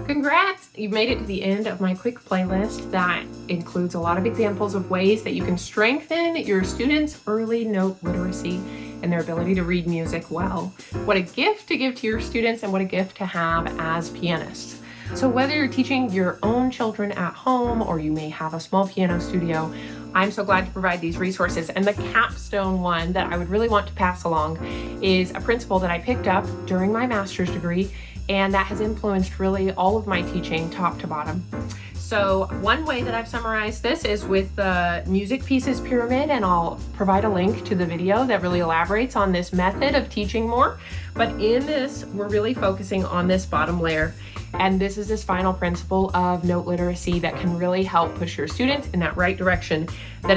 Congrats! You've made it to the end of my quick playlist that includes a lot of examples of ways that you can strengthen your students' early note literacy and their ability to read music well. What a gift to give to your students and what a gift to have as pianists. So whether you're teaching your own children at home or you may have a small piano studio, I'm so glad to provide these resources. And the capstone one that I would really want to pass along is a principle that I picked up during my master's degree, and that has influenced really all of my teaching top to bottom. So one way that I've summarized this is with the music pieces pyramid, and I'll provide a link to the video that really elaborates on this method of teaching more. But in this, we're really focusing on this bottom layer. And this is this final principle of note literacy that can really help push your students in that right direction.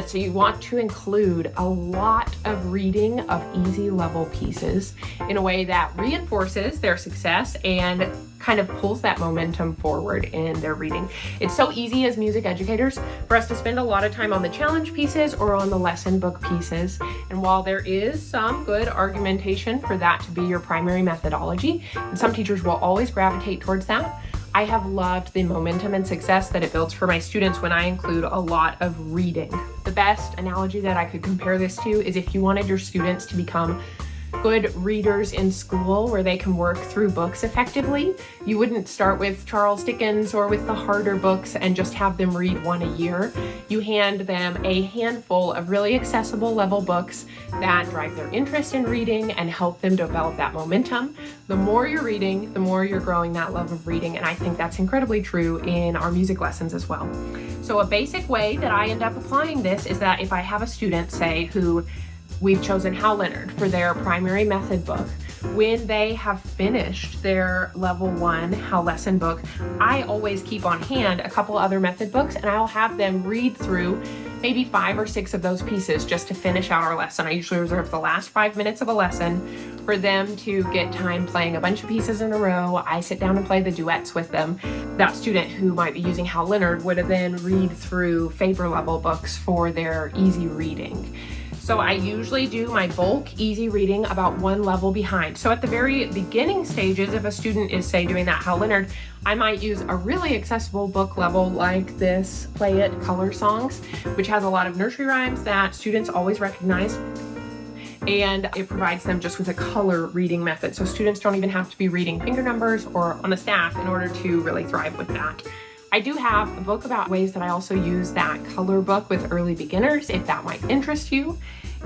So you want to include a lot of reading of easy level pieces in a way that reinforces their success and kind of pulls that momentum forward in their reading. It's so easy as music educators for us to spend a lot of time on the challenge pieces or on the lesson book pieces. And while there is some good argumentation for that to be your primary methodology, and some teachers will always gravitate towards that, I have loved the momentum and success that it builds for my students when I include a lot of reading. The best analogy that I could compare this to is if you wanted your students to become good readers in school where they can work through books effectively, you wouldn't start with Charles Dickens or with the harder books and just have them read one a year. You hand them a handful of really accessible level books that drive their interest in reading and help them develop that momentum. The more you're reading, the more you're growing that love of reading, and I think that's incredibly true in our music lessons as well. So a basic way that I end up applying this is that if I have a student, say, who we've chosen Hal Leonard for their primary method book, when they have finished their level 1 Hal lesson book, I always keep on hand a couple other method books, and I'll have them read through maybe 5 or 6 of those pieces just to finish out our lesson. I usually reserve the last 5 minutes of a lesson for them to get time playing a bunch of pieces in a row. I sit down and play the duets with them. That student who might be using Hal Leonard would then read through Faber level books for their easy reading. So I usually do my bulk easy reading about 1 level behind. So at the very beginning stages, if a student is, say, doing that Hal Leonard, I might use a really accessible book level like this Play It Color Songs, which has a lot of nursery rhymes that students always recognize. And it provides them just with a color reading method. So students don't even have to be reading finger numbers or on the staff in order to really thrive with that. I do have a book about ways that I also use that color book with early beginners, if that might interest you.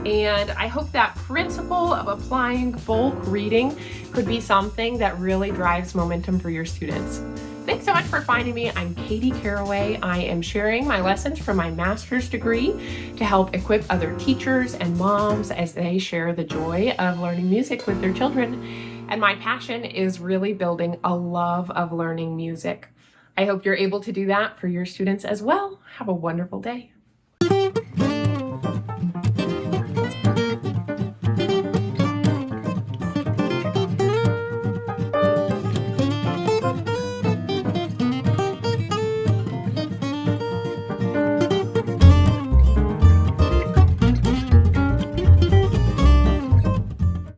And I hope that principle of applying bulk reading could be something that really drives momentum for your students. Thanks so much for finding me. I'm Katie Caraway. I am sharing my lessons from my master's degree to help equip other teachers and moms as they share the joy of learning music with their children. And my passion is really building a love of learning music. I hope you're able to do that for your students as well. Have a wonderful day.